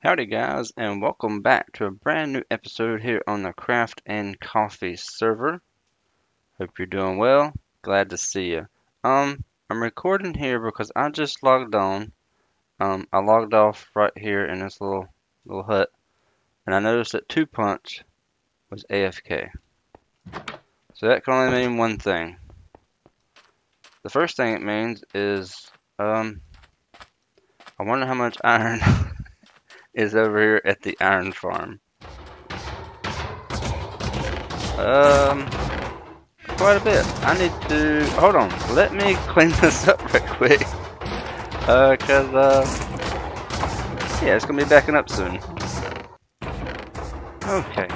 Howdy guys, and welcome back to a brand new episode here on the Craft and Coffee server. Hope you're doing well. Glad to see you. I'm recording here because I just logged on. I logged off right here in this little hut, and I noticed that 2Punch was AFK. So that can only mean one thing. The first thing it means is, I wonder how much iron is over here at the iron farm. Quite a bit. I need to, hold on, let me clean this up right quick. Yeah, it's gonna be backing up soon. Okay,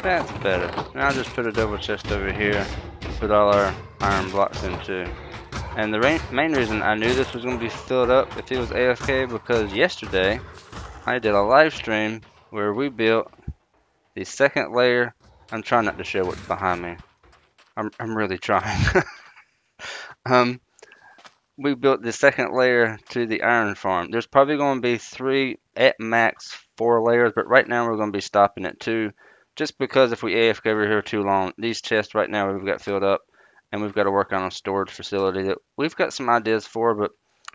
that's better. Now I'll just put a double chest over here, put all our iron blocks into. And the main reason I knew this was gonna be filled up if he was AFK, because yesterday I did a live stream where we built the second layer. I'm trying not to show what's behind me. I'm really trying. We built the second layer to the iron farm. There's probably going to be 3, at max 4 layers, but right now we're going to be stopping at 2, just because if we AFK over here too long, these chests right now we've got filled up, and we've got to work on a storage facility that we've got some ideas for, but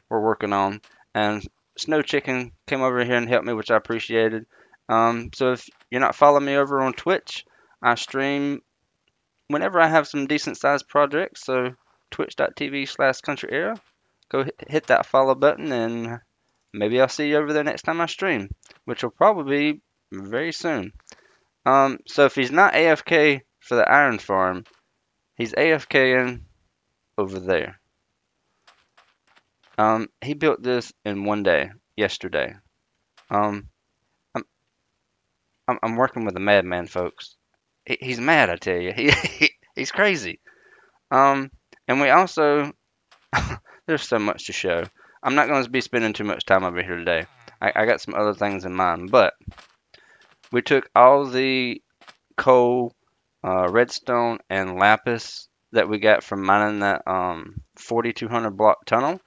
we're working on. And Snow Chicken came over here and helped me, which I appreciated. So if you're not following me over on Twitch, I stream whenever I have some decent sized projects, so twitch.tv/CountryArrow. Go hit that follow button, and maybe I'll see you over there next time I stream, which will probably be very soon. So if he's not AFK for the iron farm, he's AFKing over there. He built this in one day, yesterday. I'm I'm working with a madman, folks. He's mad, I tell you. He's crazy. And we also there's so much to show. I'm not going to be spending too much time over here today. I got some other things in mind, but we took all the coal, redstone, and lapis that we got from mining that 4,200 block tunnel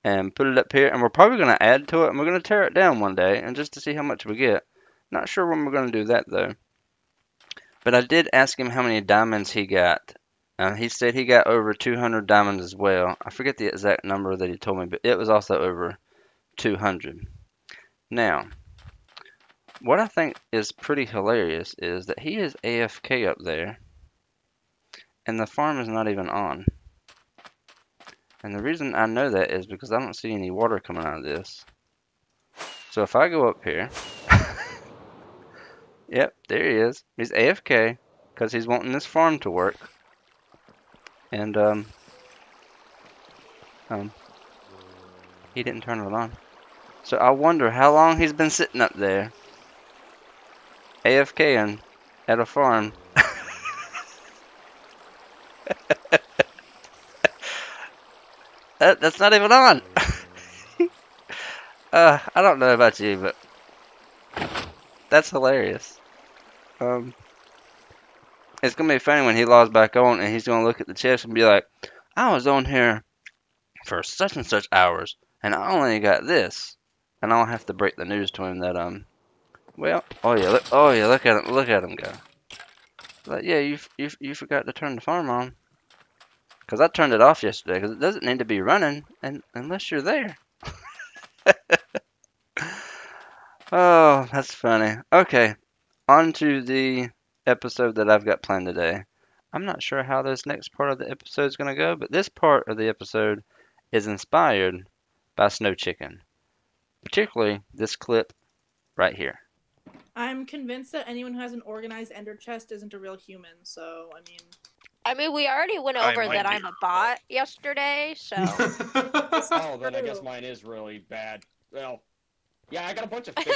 and put it up here, and we're probably going to add to it, and we're going to tear it down one day, and just to see how much we get. Not sure when we're going to do that though. But I did ask him how many diamonds he got. He said he got over 200 diamonds as well. I forget the exact number that he told me, but it was also over 200. Now, what I think is pretty hilarious is that he is AFK up there, and the farm is not even on. And the reason I know that is because I don't see any water coming out of this. So if I go up here, yep, there he is. He's AFK because he's wanting this farm to work. And he didn't turn it on. So I wonder how long he's been sitting up there, AFKing at a farm. That's not even on. I don't know about you, but that's hilarious. It's gonna be funny when he logs back on and he's gonna look at the chest and be like, I was on here for such and such hours, and I only got this. And I'll have to break the news to him that well, oh yeah, look at him go. Like, yeah, you forgot to turn the farm on. Cause I turned it off yesterday, cause it doesn't need to be running, and unless you're there. Oh, that's funny. Okay, on to the episode that I've got planned today. I'm not sure how this next part of the episode is gonna go, but this part of the episode is inspired by Snow Chicken, particularly this clip right here. I'm convinced that anyone who has an organized ender chest isn't a real human, so, I mean, we already went over that I'm a bot yesterday, so. Oh, then I guess mine is really bad. Well, yeah, I got a bunch of fish.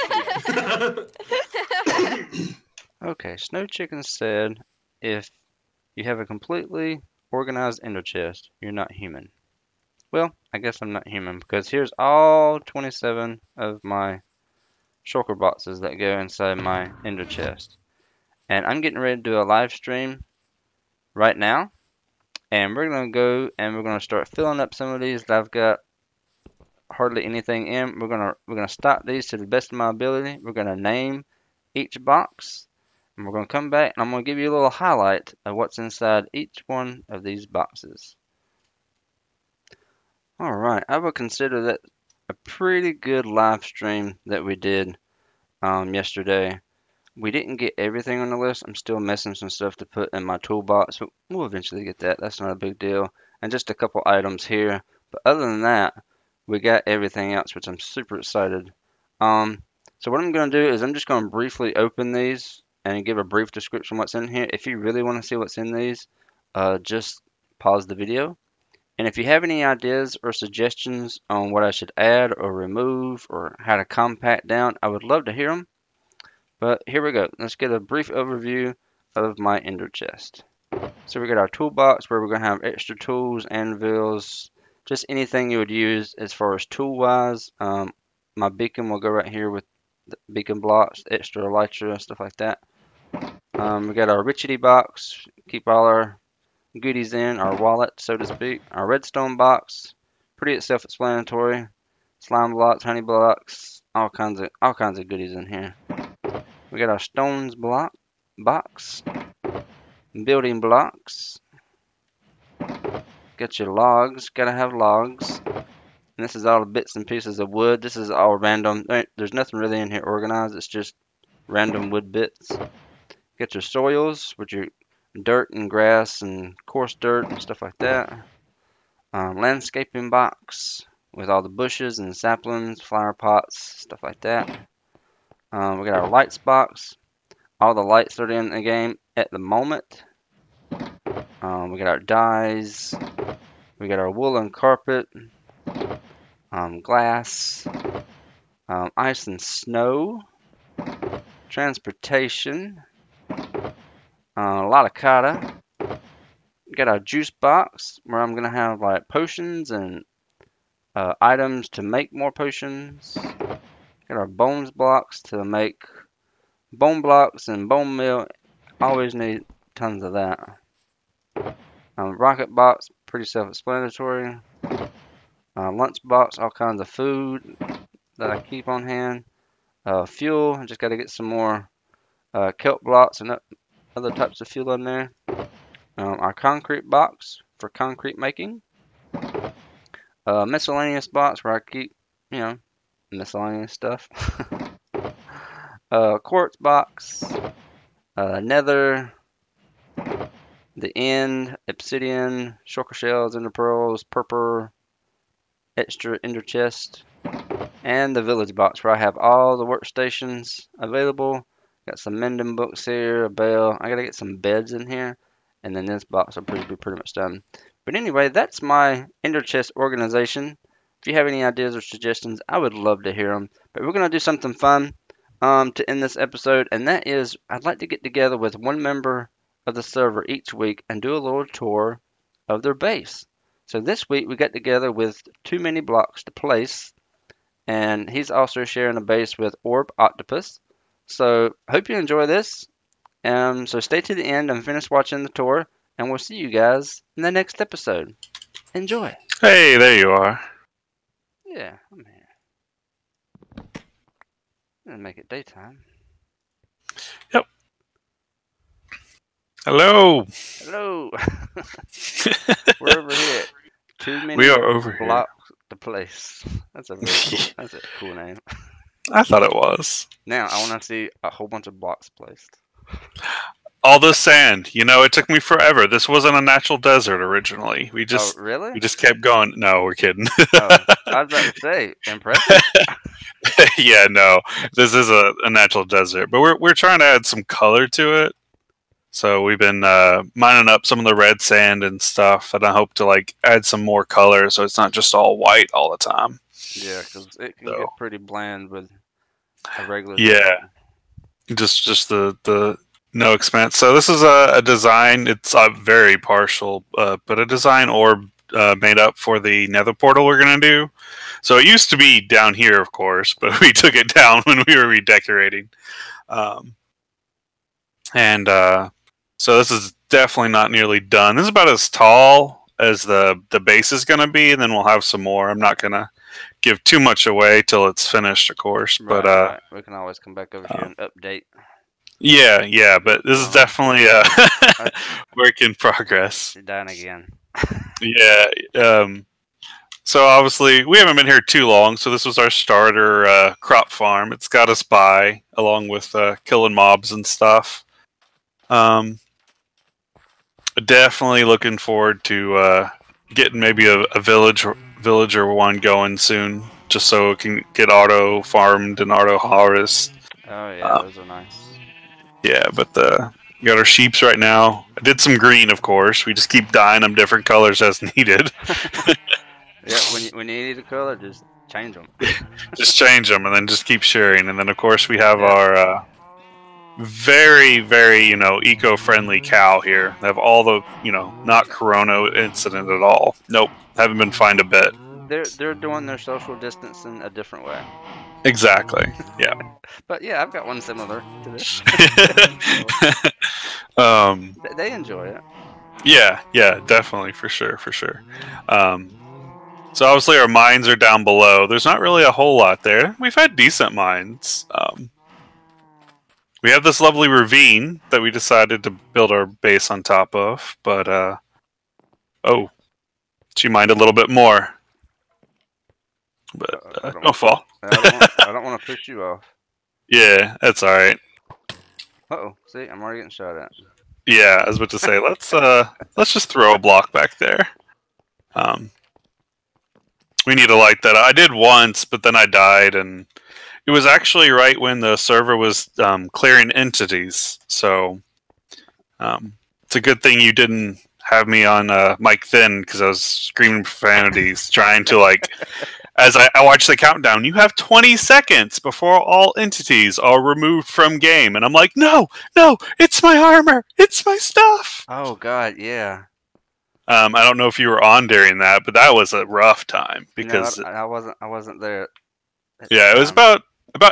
Okay, Snow Chicken said if you have a completely organized ender chest, you're not human. Well, I guess I'm not human because here's all 27 of my shulker boxes that go inside my ender chest. And I'm getting ready to do a live stream right now. And we're going to go and we're going to start filling up some of these that I've got hardly anything in. We're gonna stock these to the best of my ability. We're gonna name each box, and we're gonna come back and I'm gonna give you a little highlight of what's inside each one of these boxes. All right, I would consider that a pretty good live stream that we did yesterday. We didn't get everything on the list. I'm still missing some stuff to put in my toolbox, but we'll eventually get that. That's not a big deal. And just a couple items here. But other than that, we got everything else, which I'm super excited. So what I'm going to do is I'm just going to briefly open these and give a brief description of what's in here. If you really want to see what's in these, just pause the video. And if you have any ideas or suggestions on what I should add or remove or how to compact down, I would love to hear them. But here we go. Let's get a brief overview of my ender chest. So we got our toolbox where we're going to have extra tools, anvils, just anything you would use as far as tool wise. My beacon will go right here with the beacon blocks, extra elytra, stuff like that. We got our richity box, keep all our goodies in, our wallet, so to speak. Our redstone box, pretty self-explanatory. Slime blocks, honey blocks, all kinds of goodies in here. We got our stones box, building blocks. Got your logs, gotta have logs. And this is all the bits and pieces of wood. This is all random. There's nothing really in here organized. It's just random wood bits. Get your soils, with your dirt and grass and coarse dirt and stuff like that. Landscaping box with all the bushes and saplings, flower pots, stuff like that. We got our lights box. All the lights that are in the game at the moment. We got our dyes. We got our woolen carpet. Glass. Ice and snow. Transportation. A lot of kata. We got our juice box where I'm going to have like potions and items to make more potions. Got our bones blocks to make bone blocks and bone meal. Always need tons of that. Rocket box, pretty self-explanatory. Lunch box, all kinds of food that I keep on hand. Fuel, I just got to get some more kelp blocks and other types of fuel in there. Our concrete box for concrete making. Miscellaneous box where I keep, miscellaneous stuff. Quartz box. Nether. The end. Obsidian. Shulker shells, ender pearls, purple. Extra ender chest. And the village box where I have all the workstations available. Got some mending books here, a bell. I gotta get some beds in here. And then this box will be pretty much done. But anyway, that's my ender chest organization. If you have any ideas or suggestions, I would love to hear them. But we're going to do something fun to end this episode. And that is, I'd like to get together with one member of the server each week and do a little tour of their base. So this week we got together with 2ManyBlocks to place. And he's also sharing a base with Orb Octopus. So hope you enjoy this. So stay to the end and finish watching the tour, and we'll see you guys in the next episode. Enjoy. Hey, there you are. Yeah, I'm here. Gonna make it daytime. Yep. Hello. Hello. We're over here. We are over here. Blocks the place. That's a cool name. I thought it was. Now I want to see a whole bunch of blocks placed. All this sand. It took me forever. This wasn't a natural desert originally. We just really? We just kept going. No, we're kidding. I was about to say, impressive. Yeah, no. This is a natural desert, but we're trying to add some color to it. So we've been mining up some of the red sand and stuff, and I hope to add some more color so it's not just all white all the time. Yeah, because it can get pretty bland with a regular. Yeah. Just the no expense. So this is a design. It's very partial, but a design orb made up for the nether portal we're going to do. So it used to be down here, of course, but we took it down when we were redecorating. So this is definitely not nearly done. This is about as tall as the base is going to be, and then we'll have some more. I'm not going to give too much away till it's finished, of course. But right. We can always come back over here and update. yeah. But this is definitely a work in progress. You're dying again. Yeah. So obviously we haven't been here too long. So this was our starter crop farm. It's got us by, along with killing mobs and stuff. Definitely looking forward to getting maybe a villager one going soon, just so it can get auto farmed and auto harvest. Oh yeah, those are nice. Yeah, but we got our sheeps right now. I did some green, of course. We just keep dyeing them different colors as needed. Yeah, when you need a color, just change them. Just change them, and then just keep sharing. And then, of course, we have our very, very, eco-friendly cow here. They have all the, not corona incident at all. Nope, haven't been fined a bit. They're doing their social distancing a different way. Exactly. Yeah. But yeah, I've got one similar to this. They enjoy it. Yeah, definitely, for sure. So obviously our mines are down below. There's not really a whole lot there. We've had decent mines. We have this lovely ravine that we decided to build our base on top of, but she mined a little bit more. But don't fall. I don't want to push you off. Yeah, that's all right. Uh-oh, see, I'm already getting shot at. Yeah, I was about to say, let's just throw a block back there. We need to light that up. I did once, but then I died, and it was actually right when the server was clearing entities. So it's a good thing you didn't have me on mic thin, because I was screaming profanities, trying to as I watched the countdown, you have 20 seconds before all entities are removed from game. And I'm like, no, it's my armor. It's my stuff. Oh, God, yeah. I don't know if you were on during that, but that was a rough time because no, I wasn't there. Yeah, it was about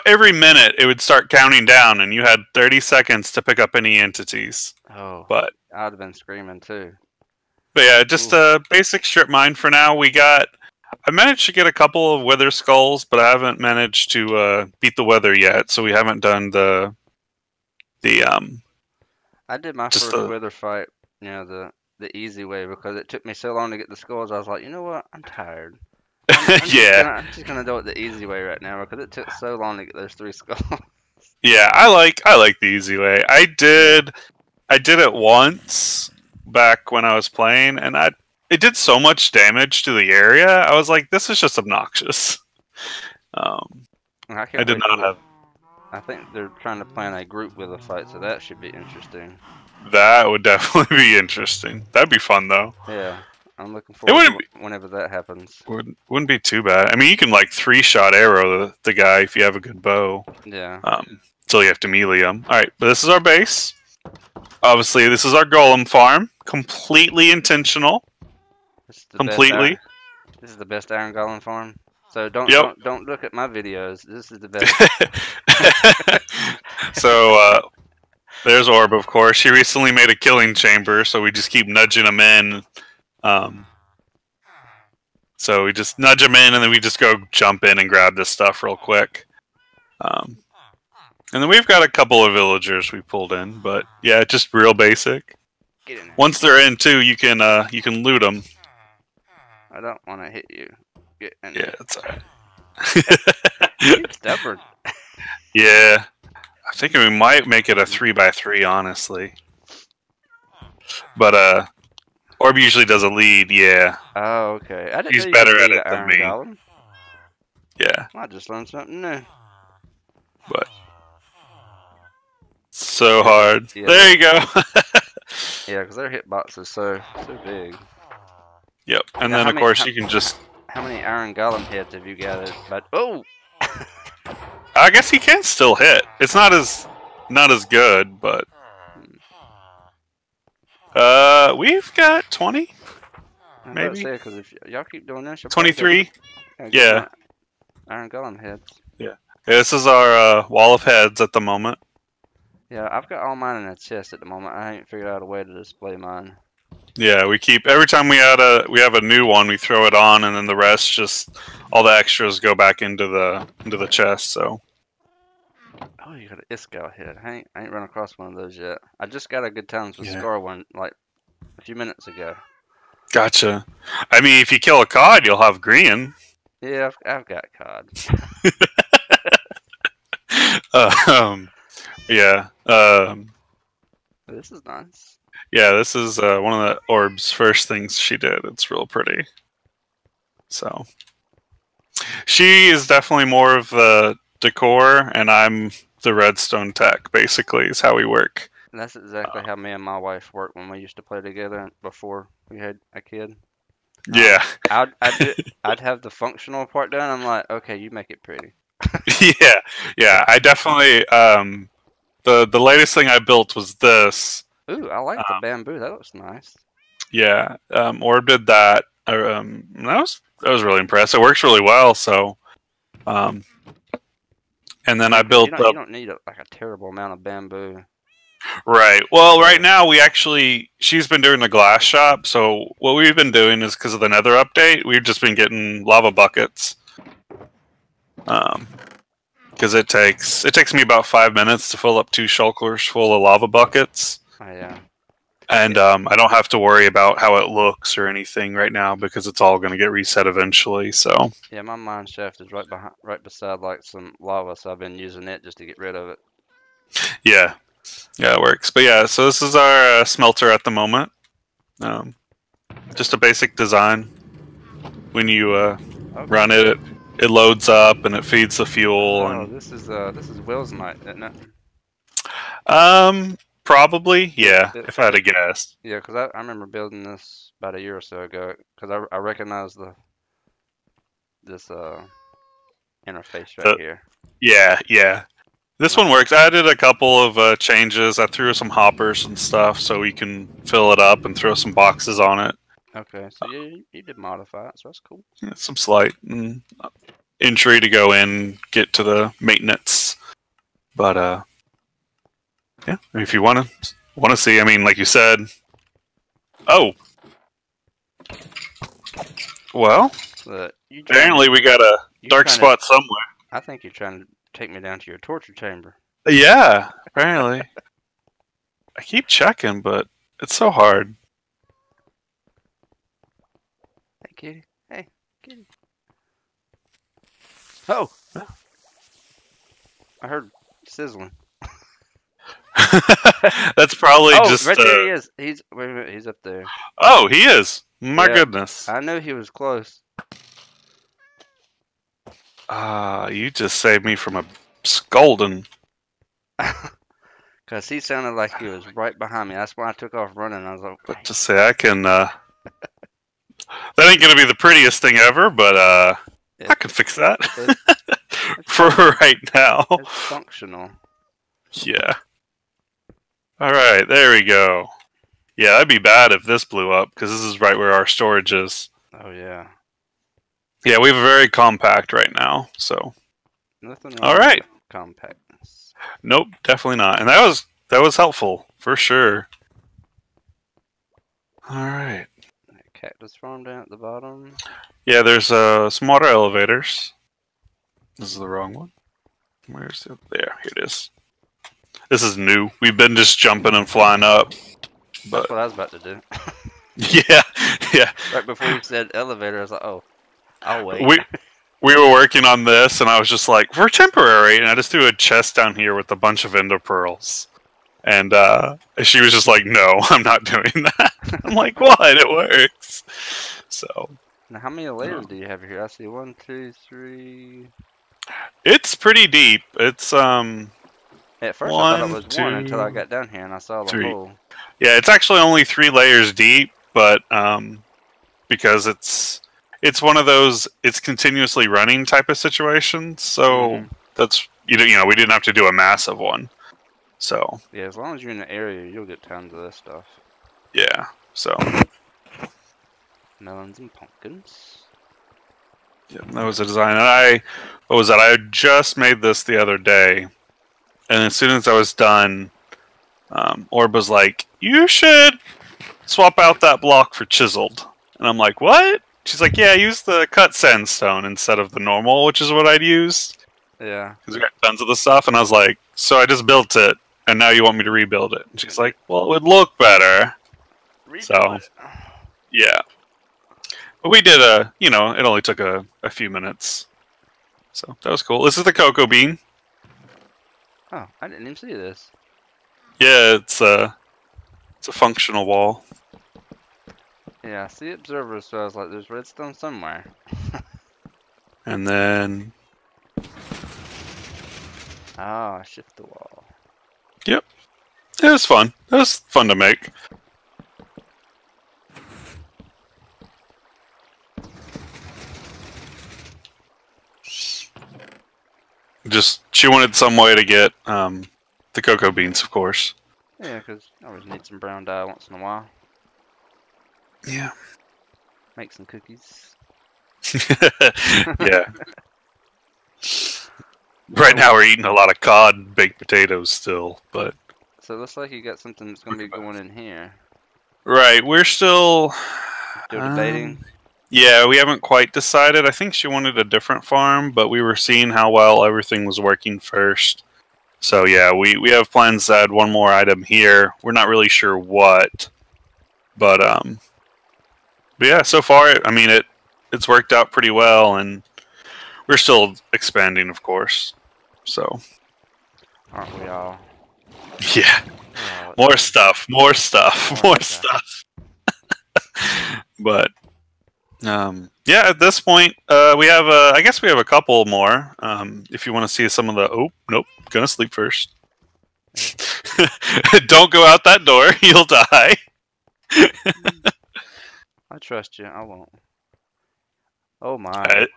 every minute it would start counting down, and you had 30 seconds to pick up any entities. Oh, but I'd have been screaming too. But yeah, just a basic strip mine for now. I managed to get a couple of wither skulls, but I haven't managed to beat the weather yet. So we haven't done the I did my first wither fight, the easy way, because it took me so long to get the skulls. I was like, you know what? I'm tired. I'm just gonna do it the easy way right now, because it took so long to get those 3 skulls. Yeah, I like the easy way. I did it once back when I was playing, and it did so much damage to the area. I was like, this is just obnoxious. I did not have. I think they're trying to plan a group with a fight, so that should be interesting. That would definitely be interesting. That'd be fun, though. Yeah, I'm looking forward to whenever that happens. Wouldn't be too bad. I mean, you can 3-shot arrow the guy if you have a good bow. Yeah. Until you have to melee him. All right, but this is our base. Obviously, this is our golem farm. Completely intentional. Completely. This is the best iron golem farm. So don't look at my videos. This is the best. So there's Orb, of course. She recently made a killing chamber, so we just keep nudging him in. So we just nudge him in, and then we just go jump in and grab this stuff real quick. And then we've got a couple of villagers we pulled in, but yeah, just real basic. Get in there. Once they're in too, you can loot them. I don't want to hit you. Get in. Yeah, it's alright. Stubborn. Yeah, I think we might make it a 3x3, honestly. But Orb usually does a lead. Yeah. Oh, okay. He's better at it than me. Golem. Yeah. I just learned something new. But so hard. Yeah. There you go. Yeah, because their hitbox is so big. Yep. And then of course you can just. How many iron golem heads have you gathered? But I guess he can still hit. It's not as good, but we've got 20. Maybe. Because if y'all keep doing this, 23. Yeah. Iron golem heads. Yeah. This is our wall of heads at the moment. Yeah, I've got all mine in a chest at the moment. I ain't figured out a way to display mine. Yeah, we keep every time we have a new one, we throw it on, and then the rest just all the extras go back into the chest. So Oh, you got an Iscal head. I ain't run across one of those yet. I just got a good times with Yeah. Scar one like a few minutes ago. gotcha. I mean, if you kill a cod, you'll have green. Yeah, I've got cod. Yeah. This is nice. Yeah, this is one of the orb's first things she did. It's real pretty. So she is definitely more of the decor, and I'm the redstone tech. Basically, is how we work. And that's exactly how me and my wife worked when we used to play together before we had a kid. Yeah, I'd have the functional part done. I'm like, okay, you make it pretty. yeah. I definitely the latest thing I built was this. Ooh, I like the bamboo. That looks nice. Yeah, Orb did that. That was really impressed. It works really well. So, and then I built You up. don't need like a terrible amount of bamboo. Right. Well, right now she's been doing the glass shop. So what we've been doing is because of the Nether update, we've just been getting lava buckets. Because it takes me about 5 minutes to fill up 2 shulkers full of lava buckets. Oh yeah. And I don't have to worry about how it looks or anything right now because it's all going to get reset eventually. So Yeah, my mine shaft is right beside like some lava, so I've been using it just to get rid of it. yeah, it works. But yeah, so this is our smelter at the moment. Just a basic design. When you run it, it loads up and it feeds the fuel. Oh, And this is Will's night, isn't it? probably, yeah. If I had to guess. Yeah, because I remember building this about a year or so ago. Because I recognize this interface right here. Yeah. This one works. I did a couple of changes. I threw some hoppers and stuff so we can fill it up and throw some boxes on it. Okay, so you did modify it, so that's cool. Yeah, some slight entry to go in, get to the maintenance. But yeah, if you want to see, I mean, like you said. Oh, well. Apparently, we got a dark spot somewhere. I think you're trying to take me down to your torture chamber. Yeah, apparently. I keep checking, but it's so hard. Hey, kitty. Hey, kitty. Oh! I heard sizzling. That's probably just. Right there he is. Wait a minute, he's up there. Oh, he is. My goodness. I knew he was close. You just saved me from a scolding. Because he sounded like he was right behind me. That's why I took off running. I was like, But to say I can. That ain't gonna be the prettiest thing ever, but I can fix that for right now. It's functional. Yeah. All right, there we go. Yeah, that'd be bad if this blew up because this is right where our storage is. Oh yeah. Yeah, we have a very compact right now. So. Nothing. All right. Compactness. Nope, definitely not. And that was helpful for sure. All right. Cactus farm down at the bottom. Yeah, there's some water elevators. This is the wrong one. Where's it? There, here it is. This is new. We've been just jumping and flying up. But That's what I was about to do. yeah. Right before you said elevator, I was like, oh, I'll wait. We were working on this, and I was just like, we're temporary. And I just threw a chest down here with a bunch of ender pearls. And she was just like, no, I'm not doing that. I'm like, what? It works. So. Now, how many layers do you have here? I see 1, 2, 3. It's pretty deep. It's At first, I thought it was 1 until I got down here and I saw the 3. hole. Yeah, it's actually only 3 layers deep, but because it's one of those it's continuously running type of situations. So that's we didn't have to do a massive one. So yeah, as long as you're in the area, you'll get tons of this stuff. Yeah. So Melons and pumpkins. Yeah, that was a design. And what was that? I just made this the other day, and as soon as I was done, Orb was like, "You should swap out that block for chiseled. And I'm like, what? She's like, yeah, use the cut sandstone instead of the normal, which is what I'd use. Yeah. Because we got tons of the stuff, and I was like, so I just built it, and now you want me to rebuild it? And she's like, well, it would look better. So, yeah. But we did it only took a few minutes. So, that was cool. This is the cocoa bean. Oh, I didn't even see this. Yeah, it's a functional wall. Yeah, I see observers, so I was like, there's redstone somewhere. And then... Ah, shift the wall. Yep. It was fun. It was fun to make. Just, she wanted some way to get the cocoa beans, of course. Yeah, because I always need some brown dye once in a while. Yeah. Make some cookies. Yeah. Right now we're eating a lot of cod and baked potatoes still, but... So it looks like you got something that's going to be going in here. Right, we're still debating? Yeah, we haven't quite decided. I think she wanted a different farm, but we were seeing how well everything was working first. So yeah, we have plans to add one more item here. We're not really sure what, but yeah, so far, I mean, it's worked out pretty well, and we're still expanding, of course. So, Aren't we all? yeah, Oh, more stuff. But yeah, at this point, we have I guess we have a couple more. If you want to see some of the... Oh, nope, gonna sleep first. Don't go out that door, you'll die. I trust you, I won't. Oh my.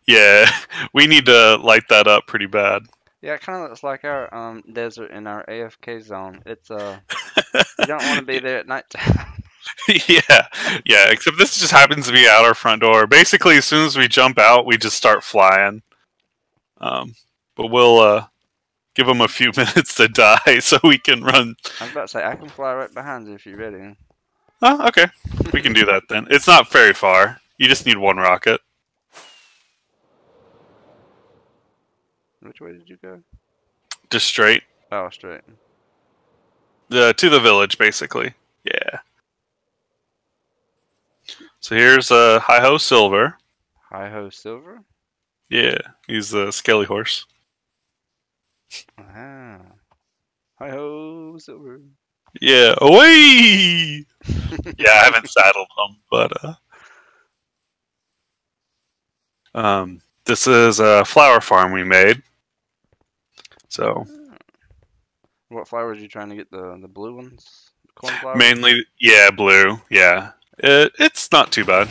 Yeah, we need to light that up pretty bad. Yeah, it kind of looks like our desert in our AFK zone. It's you don't want to be there at night time. yeah, except this just happens to be out our front door. Basically, as soon as we jump out, we just start flying. But we'll give them a few minutes to die so we can run. I was about to say, I can fly right behind you if you're ready. Oh, okay. We can do that then. It's not very far. You just need one rocket. Which way did you go? Just straight. Oh, straight. To the village, basically. Yeah. So here's Hi-Ho Silver. Hi-Ho Silver? Yeah, he's the scaly horse. Ah. Hi-Ho Silver. Yeah, away! Yeah, I haven't saddled them, but this is a flower farm we made. So what flowers are you trying to get? The blue ones? The corn flowers? mainly, yeah, blue. Yeah, it's not too bad.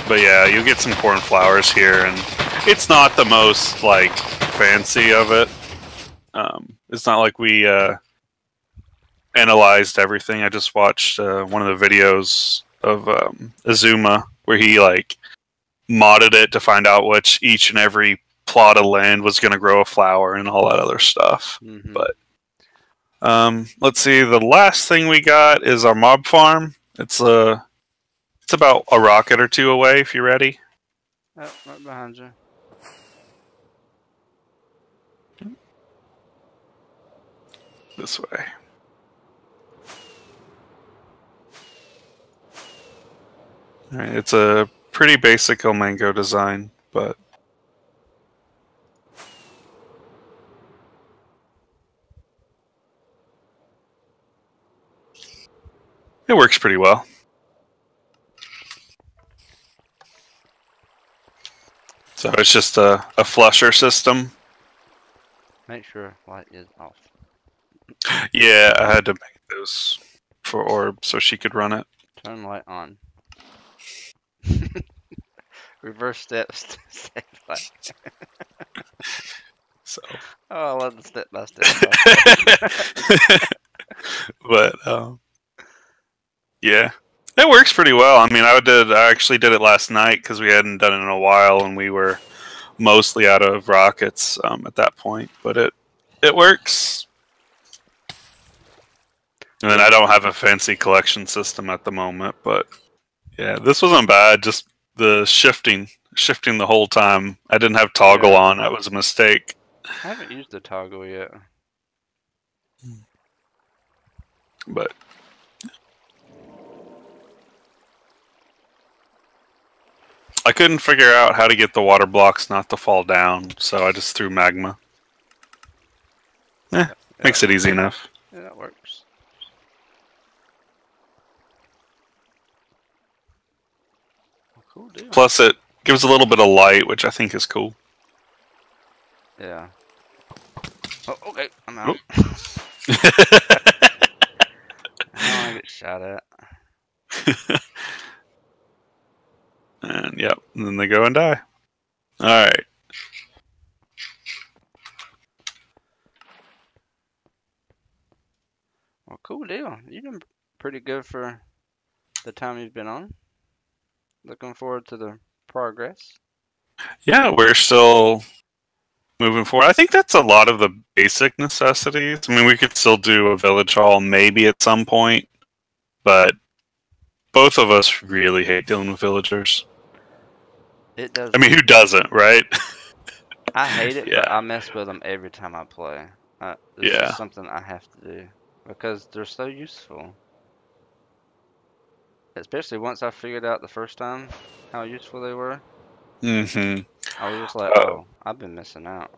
But yeah, you'll get some cornflowers here, and it's not the most like fancy of it. It's not like we analyzed everything. I just watched one of the videos of Azuma where he like modded it to find out which each and every plot of land was going to grow a flower and all that other stuff. Mm-hmm. But let's see. The last thing we got is our mob farm. It's about a rocket or two away. If you're ready. Oh, right behind you. This way. All right, it's a pretty basic El Mango design, but it works pretty well. So it's just a flusher system. Make sure light is off. Yeah, I had to make those for Orb so she could run it. Turn light on. Reverse steps. Save light. So. Oh, I love the step by step. But yeah, it works pretty well. I mean, I actually did it last night because we hadn't done it in a while, and we were mostly out of rockets at that point. But it works. And then I don't have a fancy collection system at the moment, but yeah, this wasn't bad. Just the shifting the whole time. I didn't have toggle on. That was a mistake. I haven't used the toggle yet. But I couldn't figure out how to get the water blocks not to fall down, so I just threw magma. Makes it easy enough. Yeah, that works. Well, cool deal. Plus, it gives a little bit of light, which I think is cool. Yeah. Oh, okay, I'm out. I don't want to get shot at. And yep, and then they go and die. All right. Well, cool deal. You've been pretty good for the time you've been on. Looking forward to the progress. Yeah, we're still moving forward. I think that's a lot of the basic necessities. I mean, we could still do a village hall maybe at some point, but both of us really hate dealing with villagers. It does. I mean, who doesn't, right? I hate it, Yeah. but I mess with them every time I play. It's Yeah. just something I have to do because they're so useful. Especially once I figured out the first time how useful they were. Mm-hmm. I was just like, oh, I've been missing out.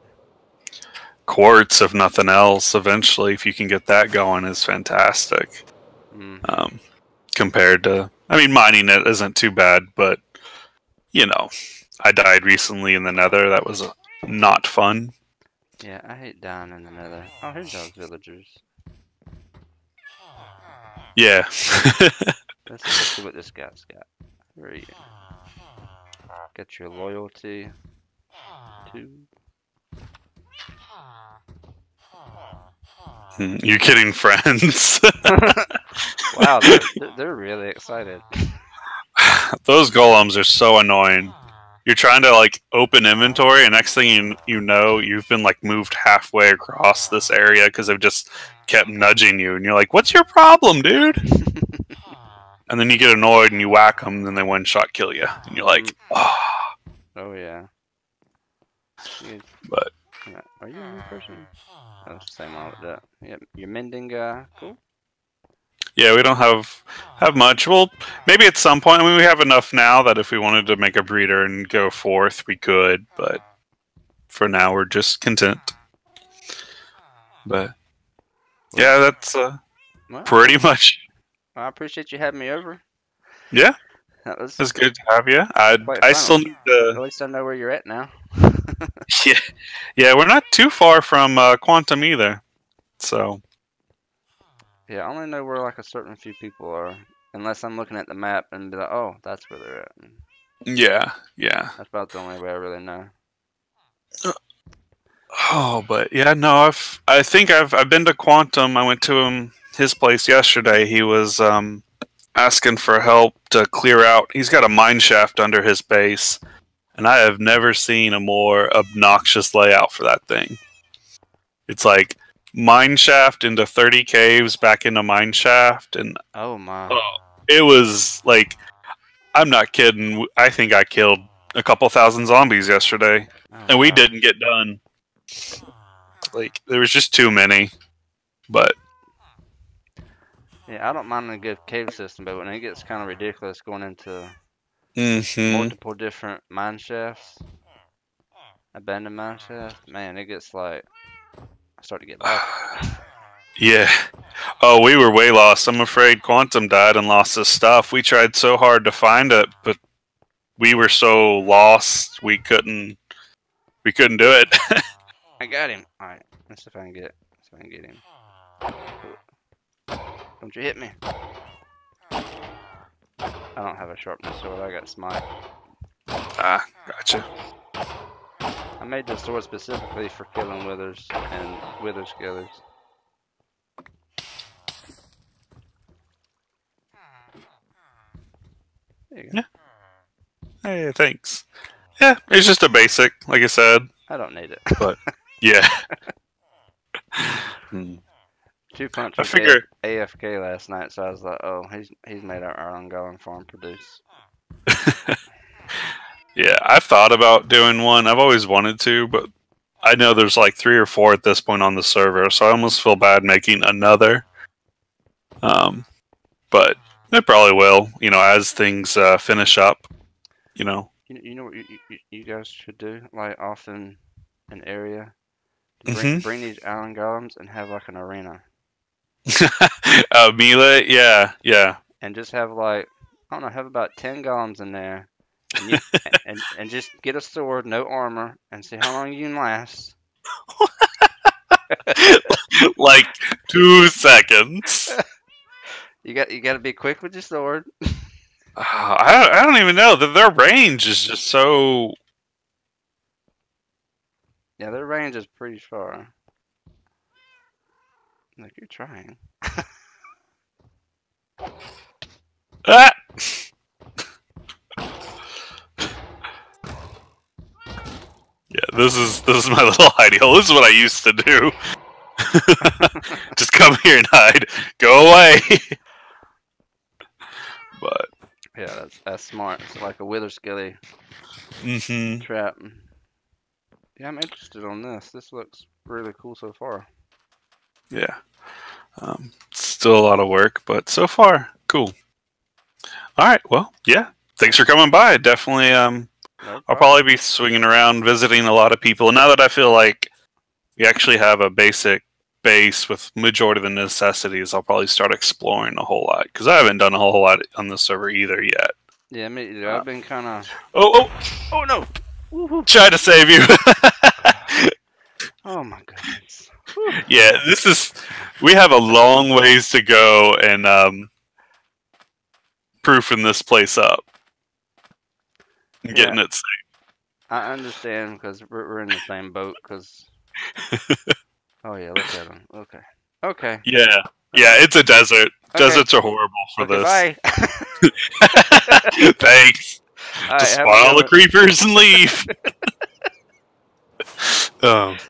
Quartz, if nothing else, eventually, if you can get that going, is fantastic. Compared to, I mean, mining it isn't too bad, but you know, I died recently in the Nether. That was not fun. Yeah, I hate dying in the Nether. Oh, here's those villagers. Yeah. Let's see what this guy's got. Where are you? Get your loyalty. 2. You're kidding, friends. Wow, they're really excited. Those golems are so annoying. You're trying to like open inventory, and next thing you know, you've been like moved halfway across this area because they've just kept nudging you, and you're like, "What's your problem, dude?" And then you get annoyed and you whack them, and then they one shot kill you, and you're like, "Oh." Oh yeah. But are you a new person? Oh, it's the same one with that. Yep, your mending guy. Cool. yeah, we don't have much. Well, maybe at some point. I mean, we have enough now that if we wanted to make a breeder and go forth, we could. But for now, we're just content. But yeah, that's Well, pretty much. I appreciate you having me over. Yeah, That was it's good to have you. quite I fun. still need At to. least I know where you're at now. Yeah, we're not too far from Quantum either. So Yeah, I only know where like a certain few people are, unless I'm looking at the map and be like, oh, that's where they're at. yeah. That's about the only way I really know. Oh, but yeah, no, I think I've been to Quantum. I went to his place yesterday. He was asking for help to clear out. He's got a mine shaft under his base, and I have never seen a more obnoxious layout for that thing. It's like mine shaft into 30 caves, back into mine shaft, and Oh my. it was like, I'm not kidding. I think I killed a couple thousand zombies yesterday, and we wow. didn't get done. Like, there was just too many. But Yeah, I don't mind a good cave system, but when it gets kind of ridiculous going into mhm. multiple different mine shafts, abandoned mine shafts, man, it gets like I start to get lost. Yeah. Oh, we were way lost. I'm afraid Quantum died and lost his stuff. We tried so hard to find it, but we were so lost we couldn't do it. I got him. All right, let's see if I can get him. Don't you hit me? I don't have a sharpness sword. I got smite. Ah, gotcha. I made this sword specifically for killing withers and wither skillers. There you go. Yeah. Hey, thanks. Yeah, it's just a basic, like I said. I don't need it. But yeah. Two Punch I was figure. AFK last night, so I was like, oh, he's made our own Golem Farm produce. Yeah, I've thought about doing one. I've always wanted to, but I know there's like 3 or 4 at this point on the server, so I almost feel bad making another. But I probably will, as things finish up. You know what you guys should do, like off in an area, bring these Iron Golems and have like an arena, Melee, yeah. and just have like I don't know, have about 10 golems in there, and, you, and just get a sword, no armor, and see how long you can last. Like 2 seconds. You got to be quick with your sword. I don't even know that their range is just so. Yeah, their range is pretty far. Like you're trying. Ah! Yeah, this is my little ideal. This is what I used to do. Just come here and hide. Go away. But yeah, that's smart. It's like a wither skilly trap. Yeah, I'm interested on this. This looks really cool so far. Yeah. Still a lot of work, but so far, cool. All right, well, yeah. Thanks for coming by. Definitely, I'll probably be swinging around, visiting a lot of people. Now that I feel like we actually have a basic base with majority of the necessities, I'll probably start exploring a whole lot, because I haven't done a whole lot on this server either yet. Yeah, me either. I've been kind of... Oh no! Woo-hoo. Try to save you. Oh my goodness. Yeah, we have a long ways to go and proofing this place up. And getting it safe. I understand, because we're in the same boat, because... Oh yeah, look at them. Okay. Yeah, it's a desert. Okay. Deserts are horrible for this. Bye. Thanks. Just spawn all the creepers and leave.